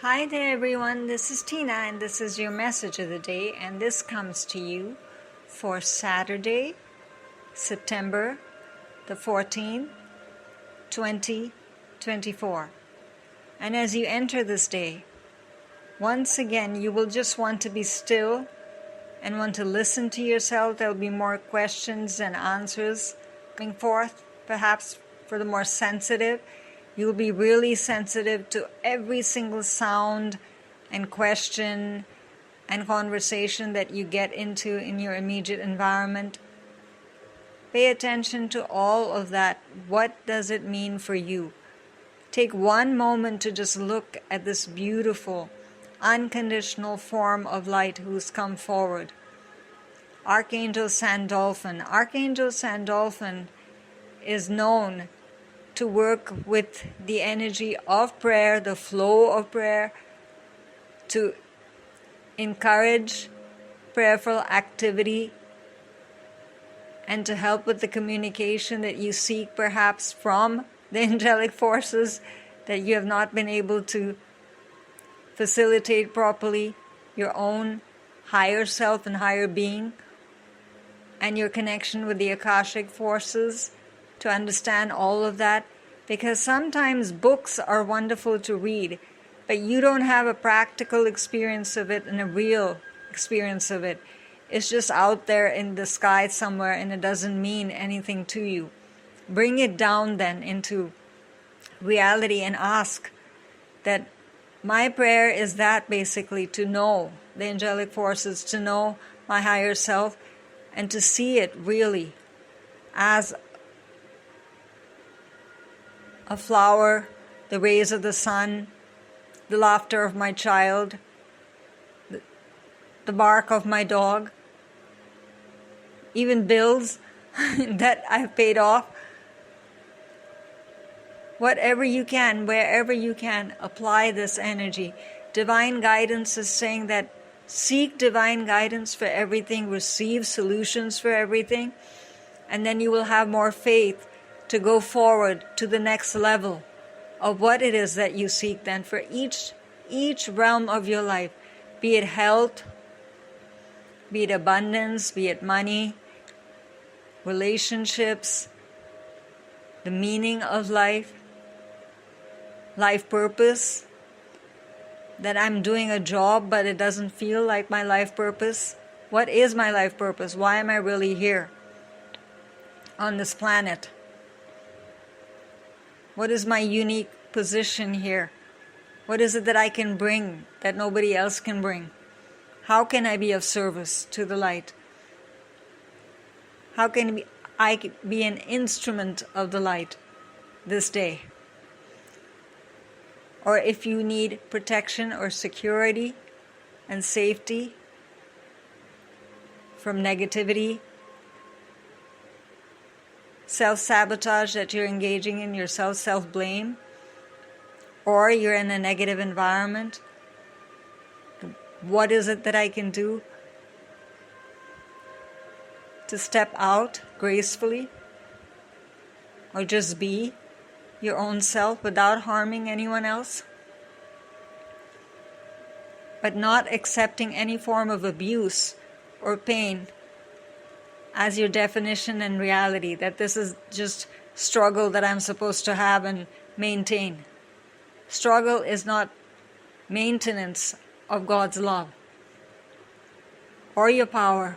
Hi there everyone, this is Tina and this is your message of the day, and this comes to you for Saturday, September the 14th, 2024. And as you enter this day, once again you will just want to be still and want to listen to yourself. There will be more questions and answers coming forth, perhaps for the more sensitive. You'll be really sensitive to every single sound and question and conversation that you get into in your immediate environment. Pay attention to all of that. What does it mean for you? Take one moment to just look at this beautiful, unconditional form of light who's come forward. Archangel Sandalphon. Archangel Sandalphon is known to work with the energy of prayer, the flow of prayer, to encourage prayerful activity and to help with the communication that you seek perhaps from the angelic forces that you have not been able to facilitate properly, your own higher self and higher being, and your connection with the Akashic forces, to understand all of that. Because sometimes books are wonderful to read, but you don't have a practical experience of it and a real experience of it. It's just out there in the sky somewhere and it doesn't mean anything to you. Bring it down then into reality and ask that my prayer is that basically to know the angelic forces, to know my higher self, and to see it really as a flower, the rays of the sun, the laughter of my child, the bark of my dog, even bills that I've paid off. Whatever you can, wherever you can, apply this energy. Divine guidance is saying that seek divine guidance for everything, receive solutions for everything, and then you will have more faith to go forward to the next level of what it is that you seek then for each realm of your life, be it health, be it abundance, be it money, relationships, the meaning of life, life purpose, that I'm doing a job but it doesn't feel like my life purpose. What is my life purpose? Why am I really here on this planet? What is my unique position here? What is it that I can bring that nobody else can bring? How can I be of service to the light? How can I be an instrument of the light this day? Or if you need protection or security and safety from negativity, self-sabotage that you're engaging in, yourself, self-blame, or you're in a negative environment, what is it that I can do to step out gracefully or just be your own self without harming anyone else, but not accepting any form of abuse or pain as your definition and reality, that this is just struggle that I'm supposed to have and maintain. Struggle is not maintenance of God's love or your power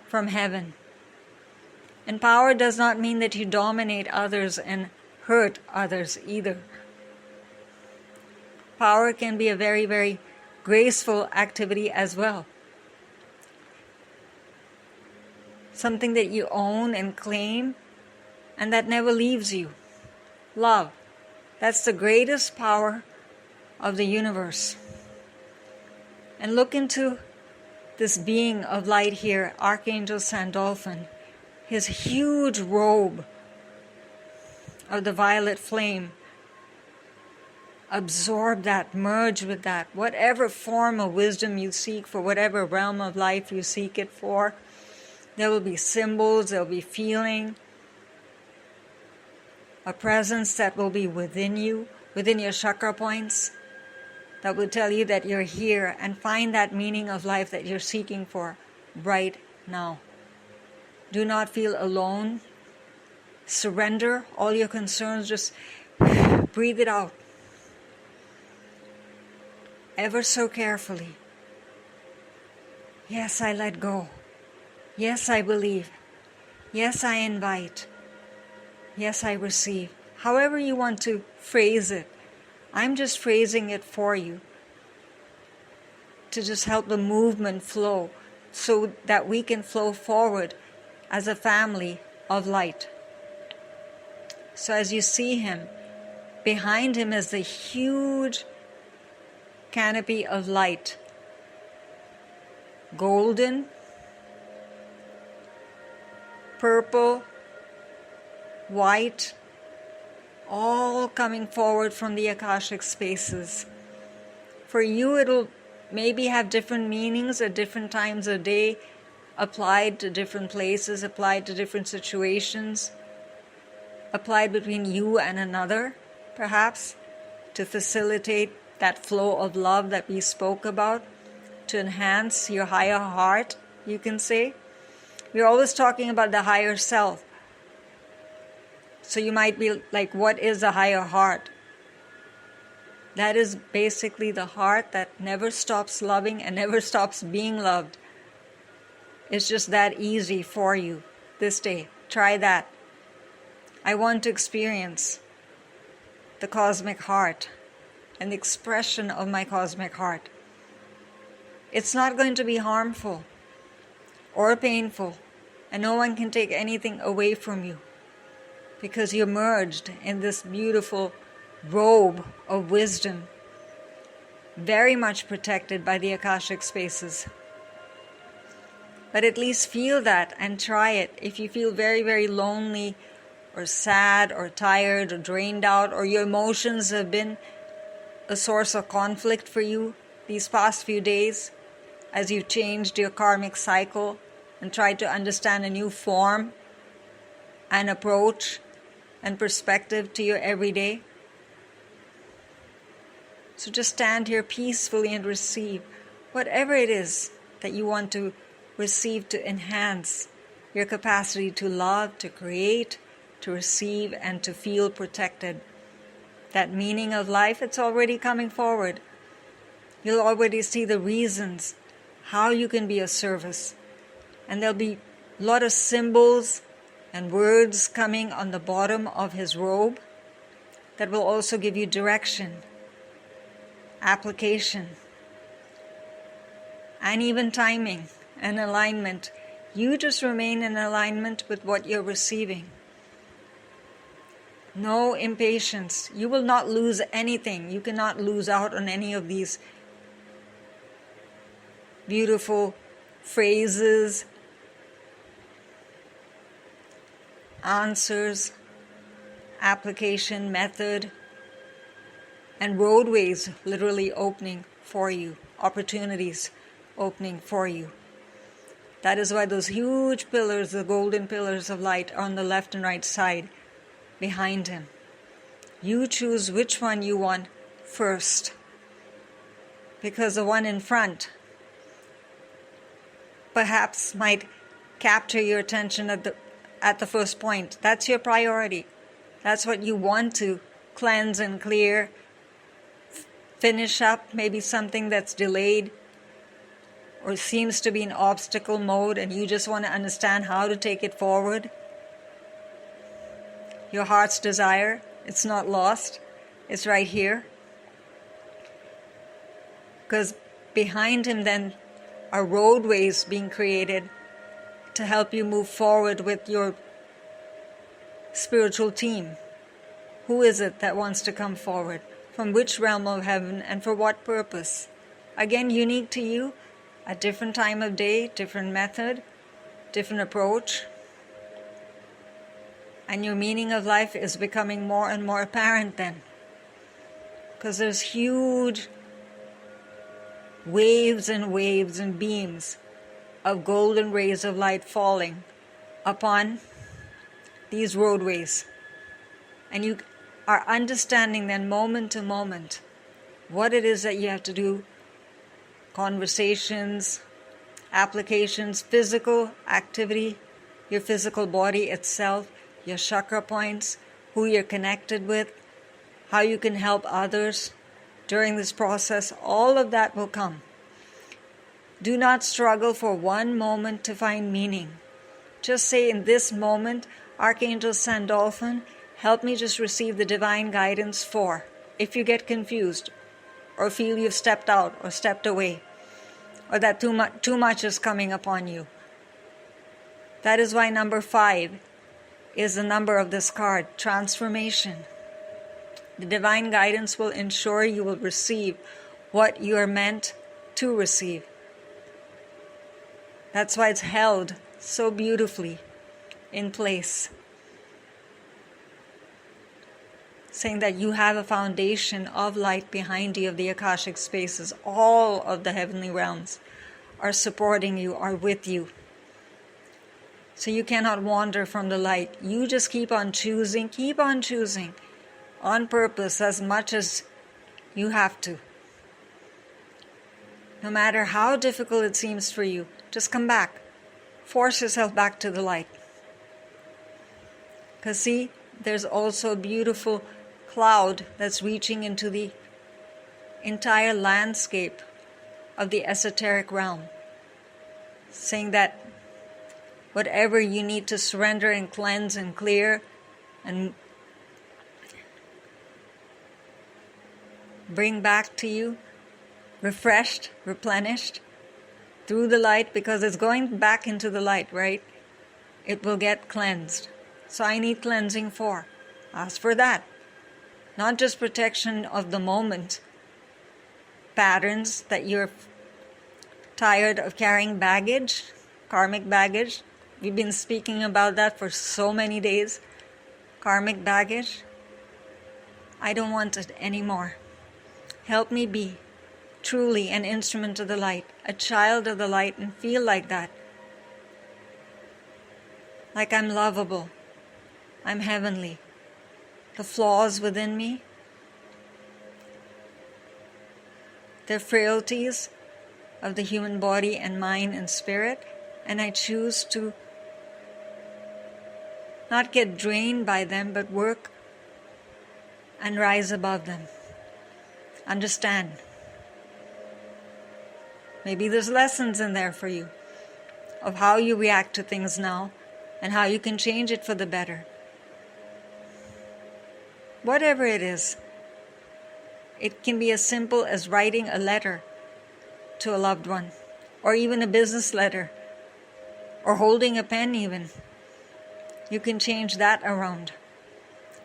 from heaven. And power does not mean that you dominate others and hurt others either. Power can be a very, very graceful activity as well. Something that you own and claim and that never leaves you. Love. That's the greatest power of the universe. And look into this being of light here, Archangel Sandalphon. His huge robe of the violet flame. Absorb that, merge with that. Whatever form of wisdom you seek for, whatever realm of life you seek it for, there will be symbols, there will be feeling, a presence that will be within you, within your chakra points, that will tell you that you're here, and find that meaning of life that you're seeking for right now. Do not feel alone. Surrender all your concerns. Just breathe it out. Ever so carefully. Yes, I let go. Yes, I believe. Yes, I invite. Yes, I receive. However you want to phrase it. I'm just phrasing it for you to just help the movement flow so that we can flow forward as a family of light. So as you see him, behind him is the huge canopy of light. Golden, purple, white, all coming forward from the Akashic spaces. For you, it'll maybe have different meanings at different times of day, applied to different places, applied to different situations, applied between you and another, perhaps, to facilitate that flow of love that we spoke about, to enhance your higher heart, you can say. We're always talking about the higher self. So you might be like, what is a higher heart? That is basically the heart that never stops loving and never stops being loved. It's just that easy for you this day. Try that. I want to experience the cosmic heart and the expression of my cosmic heart. It's not going to be harmful or painful, and no one can take anything away from you, because you're merged in this beautiful robe of wisdom, very much protected by the Akashic spaces. But at least feel that and try it. If you feel very, very lonely or sad or tired or drained out, or your emotions have been a source of conflict for you these past few days, as you've changed your karmic cycle and tried to understand a new form and approach and perspective to your everyday. So just stand here peacefully and receive whatever it is that you want to receive to enhance your capacity to love, to create, to receive, and to feel protected. That meaning of life, it's already coming forward. You'll already see the reasons how you can be of service. And there'll be a lot of symbols and words coming on the bottom of his robe that will also give you direction, application, and even timing and alignment. You just remain in alignment with what you're receiving. No impatience. You will not lose anything. You cannot lose out on any of these beautiful phrases, answers, application, method, and roadways literally opening for you, opportunities opening for you. That is why those huge pillars, the golden pillars of light, are on the left and right side behind him. You choose which one you want first, because the one in front perhaps might capture your attention at the first point. That's your priority. That's what you want to cleanse and clear, finish up maybe something that's delayed or seems to be in obstacle mode, and you just want to understand how to take it forward. Your heart's desire, it's not lost. It's right here. Because behind him then are roadways being created to help you move forward with your spiritual team. Who is it that wants to come forward? From which realm of heaven and for what purpose? Again, unique to you, a different time of day, different method, different approach. And your meaning of life is becoming more and more apparent then. Because there's huge waves and beams of golden rays of light falling upon these roadways. And you are understanding then moment to moment what it is that you have to do, conversations, applications, physical activity, your physical body itself, your chakra points, who you're connected with, how you can help others during this process, all of that will come. Do not struggle for one moment to find meaning. Just say, in this moment, Archangel Sandalphon, help me just receive the divine guidance for, if you get confused or feel you've stepped out or stepped away, or that too much is coming upon you. That is why number 5 is the number of this card, transformation. The divine guidance will ensure you will receive what you are meant to receive. That's why it's held so beautifully in place, saying that you have a foundation of light behind you, of the Akashic spaces. All of the heavenly realms are supporting you, are with you. So you cannot wander from the light. You just keep on choosing on purpose as much as you have to. No matter how difficult it seems for you, just come back. Force yourself back to the light. Because see, there's also a beautiful cloud that's reaching into the entire landscape of the esoteric realm, saying that whatever you need to surrender and cleanse and clear and bring back to you, refreshed, replenished, through the light, because it's going back into the light, right? It will get cleansed. So I need cleansing for. Ask for that. Not just protection of the moment, patterns that you're tired of carrying baggage, karmic baggage. We've been speaking about that for so many days. Karmic baggage. I don't want it anymore. Help me be truly an instrument of the light, a child of the light, and feel like that. Like I'm lovable. I'm heavenly. The flaws within me, the frailties of the human body and mind and spirit, and I choose to not get drained by them, but work and rise above them. Understand. Maybe there's lessons in there for you of how you react to things now and how you can change it for the better. Whatever it is, it can be as simple as writing a letter to a loved one, or even a business letter, or holding a pen even. You can change that around.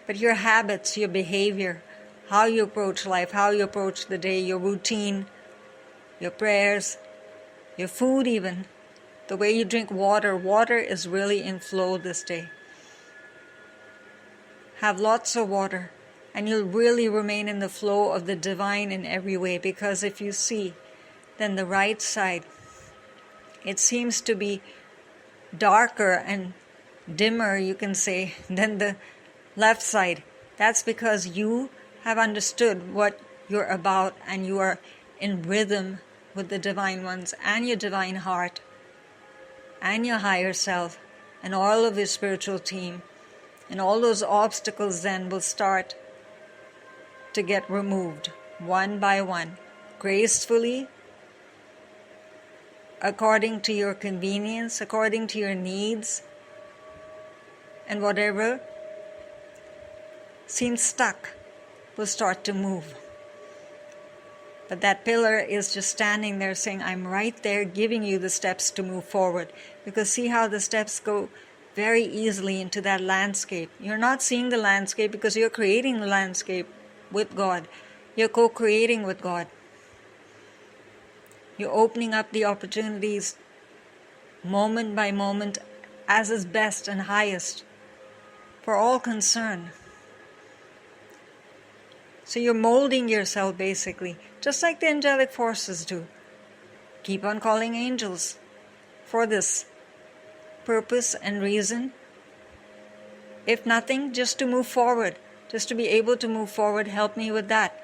But your habits, your behavior, how you approach life, how you approach the day, your routine, your prayers, your food even, the way you drink water. Water is really in flow this day. Have lots of water, and you'll really remain in the flow of the divine in every way, because if you see, then the right side, it seems to be darker and dimmer, you can say, than the left side. That's because you have understood what you're about, and you are in rhythm with the divine ones and your divine heart and your higher self and all of your spiritual team. And all those obstacles then will start to get removed one by one, gracefully, according to your convenience, according to your needs, and whatever seems stuck will start to move. But that pillar is just standing there saying, I'm right there giving you the steps to move forward. Because see how the steps go very easily into that landscape. You're not seeing the landscape because you're creating the landscape with God. You're co-creating with God. You're opening up the opportunities moment by moment as is best and highest for all concerned. So you're molding yourself basically, just like the angelic forces do. Keep on calling angels for this purpose and reason. If nothing, just to move forward, just to be able to move forward. Help me with that.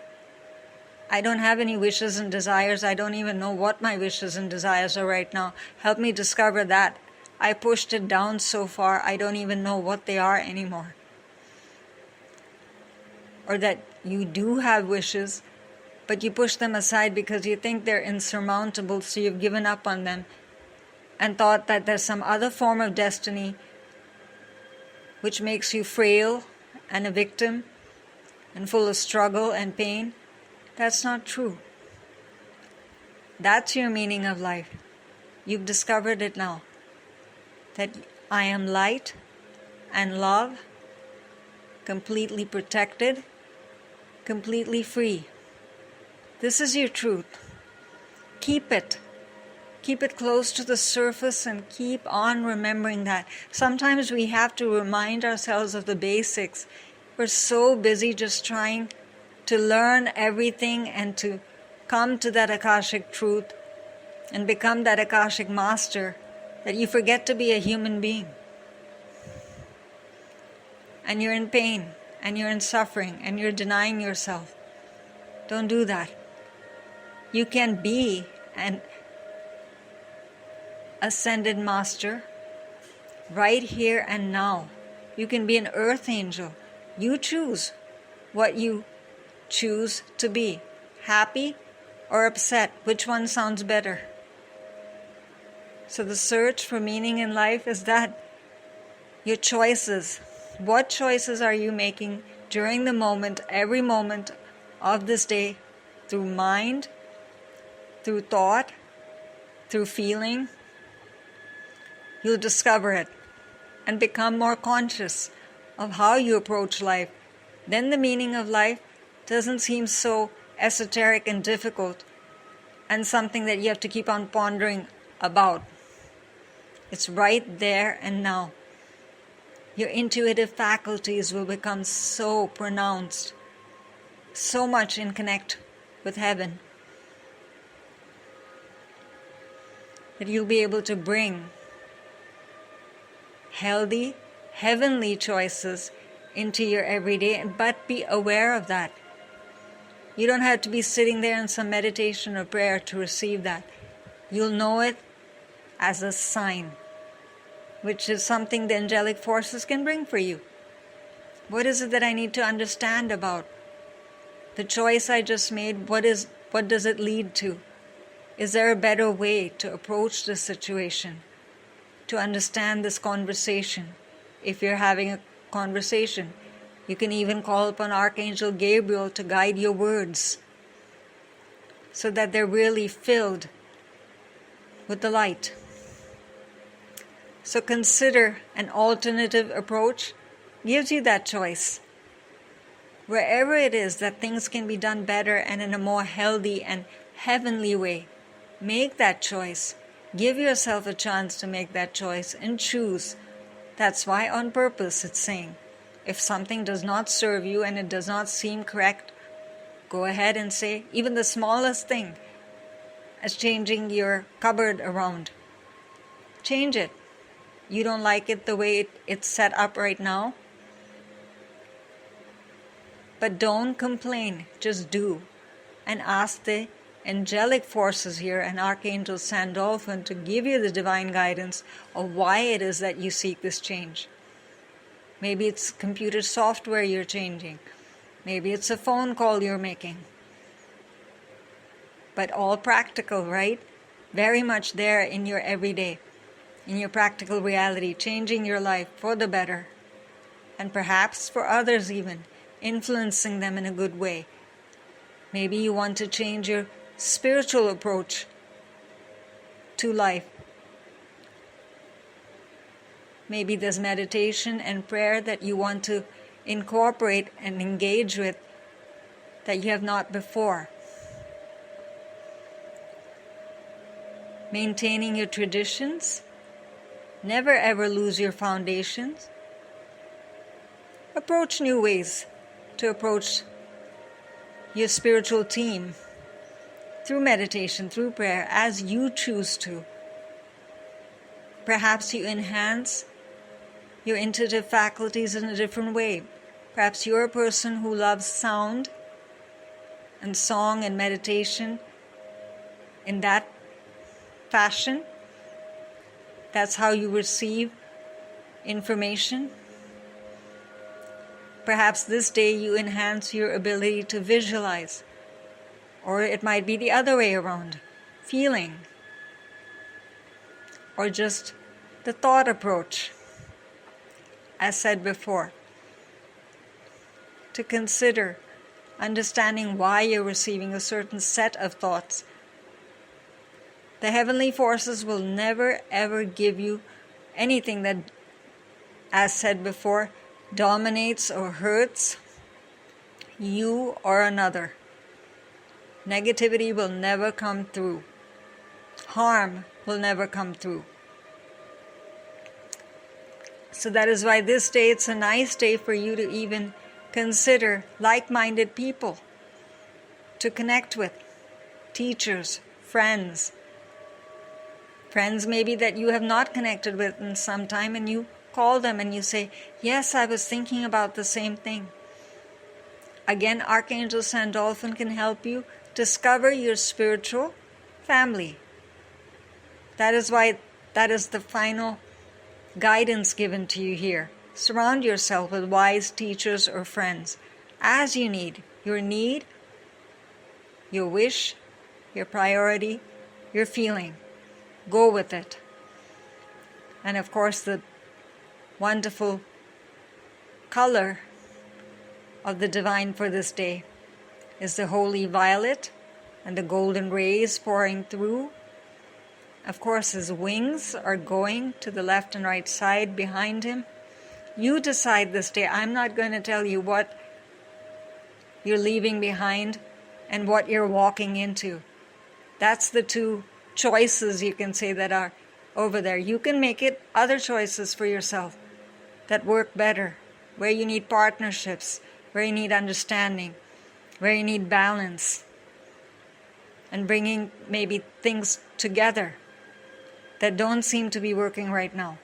I don't have any wishes and desires. I don't even know what my wishes and desires are right now. Help me discover that. I pushed it down so far, I don't even know what they are anymore. Or that you do have wishes, but you push them aside because you think they're insurmountable, so you've given up on them and thought that there's some other form of destiny which makes you frail and a victim and full of struggle and pain. That's not true. That's your meaning of life. You've discovered it now. That I am light and love, completely protected, completely free. This is your truth. Keep it. Keep it close to the surface and keep on remembering that. Sometimes we have to remind ourselves of the basics. We're so busy just trying to learn everything and to come to that Akashic truth and become that Akashic master that you forget to be a human being. And you're in pain and you're in suffering and you're denying yourself. Don't do that. You can be an ascended master right here and now. You can be an earth angel. You choose what you choose to be. Happy or upset? Which one sounds better? So the search for meaning in life is that your choices. What choices are you making during the moment, every moment of this day, through mind, through thought, through feeling? You'll discover it and become more conscious of how you approach life. Then the meaning of life doesn't seem so esoteric and difficult and something that you have to keep on pondering about. It's right there and now. Your intuitive faculties will become so pronounced, so much in connect with heaven, that you'll be able to bring healthy, heavenly choices into your everyday, but be aware of that. You don't have to be sitting there in some meditation or prayer to receive that. You'll know it as a sign, which is something the angelic forces can bring for you. What is it that I need to understand about the choice I just made? What does it lead to? Is there a better way to approach this situation, to understand this conversation? If you're having a conversation, you can even call upon Archangel Gabriel to guide your words so that they're really filled with the light. So consider an alternative approach. Gives you that choice. Wherever it is that things can be done better and in a more healthy and heavenly way, make that choice. Give yourself a chance to make that choice and choose. That's why on purpose it's saying, if something does not serve you and it does not seem correct, go ahead and say, even the smallest thing, as changing your cupboard around. Change it. You don't like it the way it's set up right now. But don't complain, just do. And ask the angelic forces here and Archangel Sandalphon to give you the divine guidance of why it is that you seek this change. Maybe it's computer software you're changing. Maybe it's a phone call you're making. But all practical, right? Very much there in your everyday, in your practical reality, changing your life for the better. And perhaps for others even, influencing them in a good way. Maybe you want to change your spiritual approach to life. Maybe there's meditation and prayer that you want to incorporate and engage with that you have not before. Maintaining your traditions. Never ever lose your foundations. Approach new ways to approach your spiritual team through meditation, through prayer, as you choose to. Perhaps you enhance your intuitive faculties in a different way. Perhaps you're a person who loves sound and song and meditation in that fashion. That's how you receive information. Perhaps this day you enhance your ability to visualize, or it might be the other way around, feeling, or just the thought approach. As said before, to consider understanding why you're receiving a certain set of thoughts. The heavenly forces will never ever give you anything that, as said before, dominates or hurts you or another. Negativity will never come through. Harm will never come through. So that is why this day, it's a nice day for you to even consider like-minded people to connect with. Teachers, friends maybe that you have not connected with in some time, and you call them and you say, yes, I was thinking about the same thing. Again, Archangel Sandalphon can help you discover your spiritual family. That is why that is the final guidance given to you here. Surround yourself with wise teachers or friends as you need. Your need, your wish, your priority, your feeling. Go with it. And of course, the wonderful color of the divine for this day is the holy violet and the golden rays pouring through. Of course, his wings are going to the left and right side behind him. You decide this day. I'm not going to tell you what you're leaving behind and what you're walking into. That's the two choices, you can say, that are over there. You can make it other choices for yourself that work better, where you need partnerships, where you need understanding, where you need balance, and bringing maybe things together that don't seem to be working right now.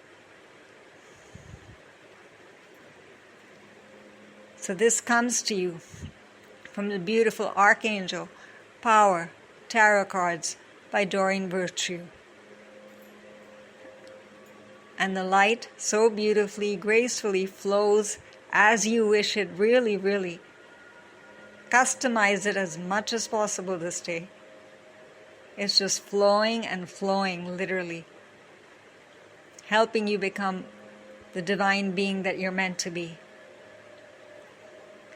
So this comes to you from the beautiful Archangel Power Tarot cards by Doreen Virtue. And the light so beautifully, gracefully flows as you wish it. Really, really customize it as much as possible this day. It's just flowing and flowing, literally, helping you become the divine being that you're meant to be.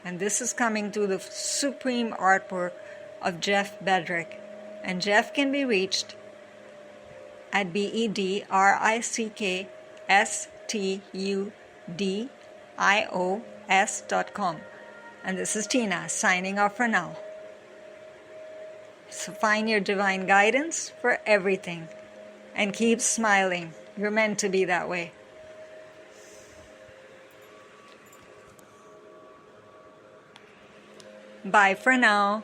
And this is coming through the supreme artwork of Jeff Bedrick. And Jeff can be reached at bedrickstudios.com. And this is Tina signing off for now. So find your divine guidance for everything and keep smiling. You're meant to be that way. Bye for now.